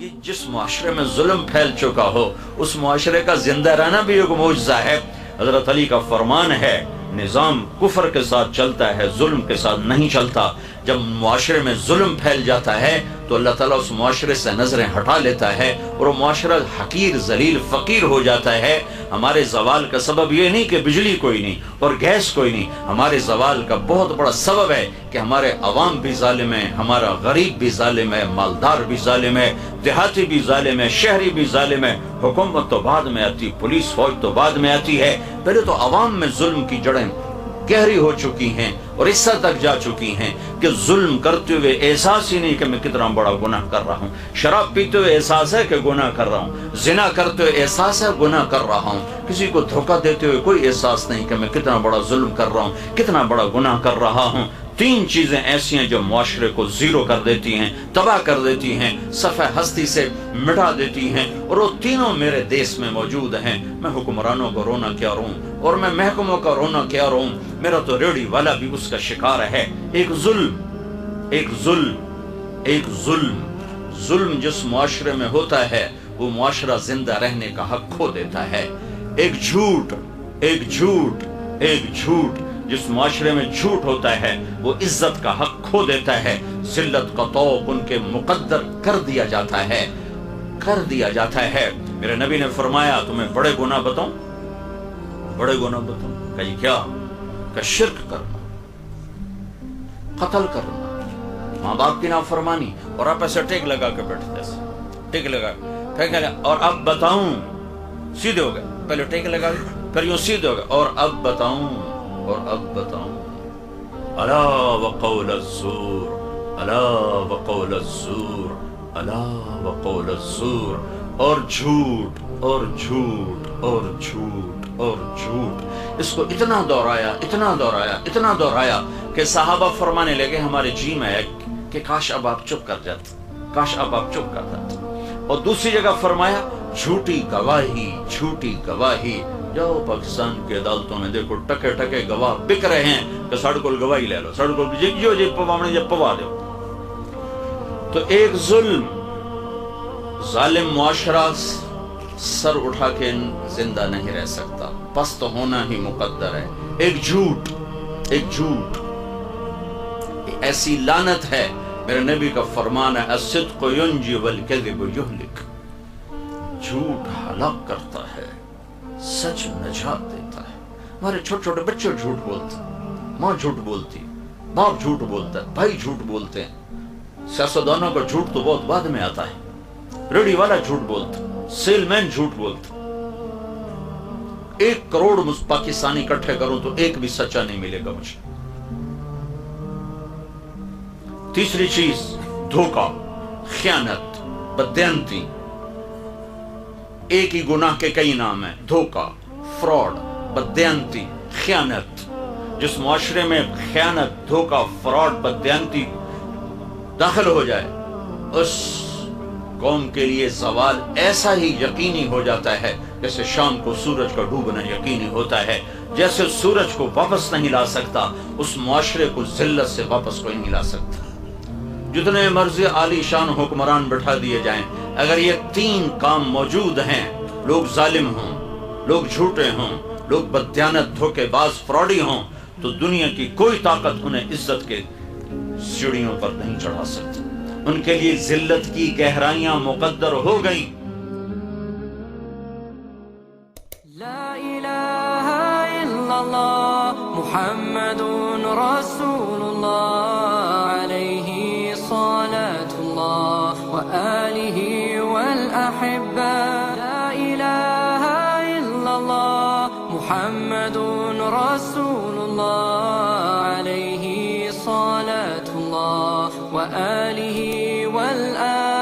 یہ جس معاشرے میں ظلم پھیل چکا ہو اس معاشرے کا زندہ رہنا بھی ایک معجزہ ہے۔ حضرت علی کا فرمان ہے نظام کفر کے ساتھ چلتا ہے، ظلم کے ساتھ نہیں چلتا۔ جب معاشرے میں ظلم پھیل جاتا ہے تو اللہ تعالیٰ اس معاشرے سے نظریں ہٹا لیتا ہے اور وہ معاشرہ حقیر ذلیل فقیر ہو جاتا ہے۔ ہمارے زوال کا سبب یہ نہیں کہ بجلی کوئی نہیں اور گیس کوئی نہیں، ہمارے زوال کا بہت بڑا سبب ہے کہ ہمارے عوام بھی ظالم ہیں، ہمارا غریب بھی ظالم ہے، مالدار بھی ظالم ہے، دیہاتی بھی ظالم ہے، شہری بھی ظالم ہے۔ حکومت تو بعد میں آتی، پولیس فوج تو بعد میں آتی ہے، پہلے تو عوام میں ظلم کی جڑیں گہری ہو چکی ہیں اور اس حد تک جا چکی ہیں کہ ظلم کرتے ہوئے احساس ہی نہیں کہ میں کتنا بڑا گناہ کر رہا ہوں۔ شراب پیتے ہوئے احساس ہے کہ گناہ کر رہا ہوں، زنا کرتے ہوئے احساس ہے گناہ کر رہا ہوں، کسی کو دھوکہ دیتے ہوئے کوئی احساس نہیں کہ میں کتنا بڑا ظلم کر رہا ہوں، کتنا بڑا گناہ کر رہا ہوں۔ تین چیزیں ایسی ہیں جو معاشرے کو زیرو کر دیتی ہیں، تباہ کر دیتی ہیں، صفحہ ہستی سے مٹا دیتی ہیں، اور وہ تینوں میرے دیس میں موجود ہیں۔ میں حکمرانوں کو رونا کیا روں اور میں محکموں کا رونا کیا روں، میرا تو ریڑھی والا بھی اس کا شکار ہے۔ ایک ظلم جس معاشرے میں ہوتا ہے وہ معاشرہ زندہ رہنے کا حق کھو دیتا ہے۔ ایک جھوٹ جس معاشرے میں جھوٹ ہوتا ہے وہ عزت کا حق کھو دیتا ہے، ذلت کا طوق ان کے مقدر کر دیا جاتا ہے۔ میرے نبی نے فرمایا تمہیں بڑے گناہ بتاؤں؟ کہ یہ کیا؟ کہ شرک کرنا، قتل کرنا، ماں باپ کی نافرمانی، اور آپ ایسے ٹیک لگا کے بیٹھتے ہیں، ٹیک لگا پھر اور اب بتاؤں، سیدھے ہو گئے، پہلے ٹیک لگا پھر یوں سیدھے ہو گئے، اور اب بتاؤں الا وقول الزور، اور جھوٹ، اس کو اتنا دہرایا کہ صحابہ فرمانے لگے ہمارے جی میں ہے کہ کاش اب آپ چپ کر جاتے۔ اور دوسری جگہ فرمایا جھوٹی گواہی، جاؤ پاکستان کی عدالتوں میں دیکھو ٹکے گواہ بک رہے ہیں کہ ساڑھ کو گواہی لے لو، ساڑھ کو پوا دو۔ تو ایک ظالم معاشرہ سر اٹھا کے زندہ نہیں رہ سکتا، پست ہونا ہی مقدر ہے۔ ایک جھوٹ ایسی لعنت ہے، میرے نبی کا فرمان ہے الصدق ینجی والکذب یہلک، جھوٹ ہلاک کرتا ہے، سچ نجات دیتا ہے۔ ہمارے چھوٹے چھوٹے بچے جھوٹ بولتے ہیں، ماں جھوٹ بولتی، باپ جھوٹ بولتا ہے، بھائی جھوٹ بولتے ہیں۔ سیاستدانوں کا جھوٹ تو بہت بعد میں آتا ہے، ریڑھی والا جھوٹ بولتا، سیل مین جھوٹ بولتا۔ 1 کروڑ پاکستانی اکٹھے کروں تو ایک بھی سچا نہیں ملے گا مجھے۔ تیسری چیز دھوکہ، خیانت، بددیانتی۔ ایک ہی گناہ کے کئی نام ہیں، دھوکہ، فراڈ، بددیانتی، خیانت۔ جس معاشرے میں خیانت، دھوکہ، فراڈ، بددیانتی داخل ہو جائے اس قوم کے لیے زوال ایسا ہی یقینی ہو جاتا ہے جیسے شام کو سورج کا ڈوبنا یقینی ہوتا ہے۔ جیسے سورج کو واپس نہیں لا سکتا اس معاشرے کو ذلت سے واپس کوئی نہیں لا سکتا۔ جتنے مرضی عالی شان حکمران بٹھا دیے جائیں، اگر یہ 3 کام موجود ہیں، لوگ ظالم ہوں، لوگ جھوٹے ہوں، لوگ بددیانت، دھوکے باز، فراڈی ہوں، تو دنیا کی کوئی طاقت انہیں عزت کے سیڑھیوں پر نہیں چڑھا سکتی۔ ان کے لیے ذلت کی گہرائیاں مقدر ہو گئیں۔ لا الہ الا اللہ محمد رسول اللہ علیہ صلاة اللہ وآلہ والأحبہ۔ لا الہ الا اللہ محمد رسول اللہ علیہ صلاة اللہ وآلہ والآلہ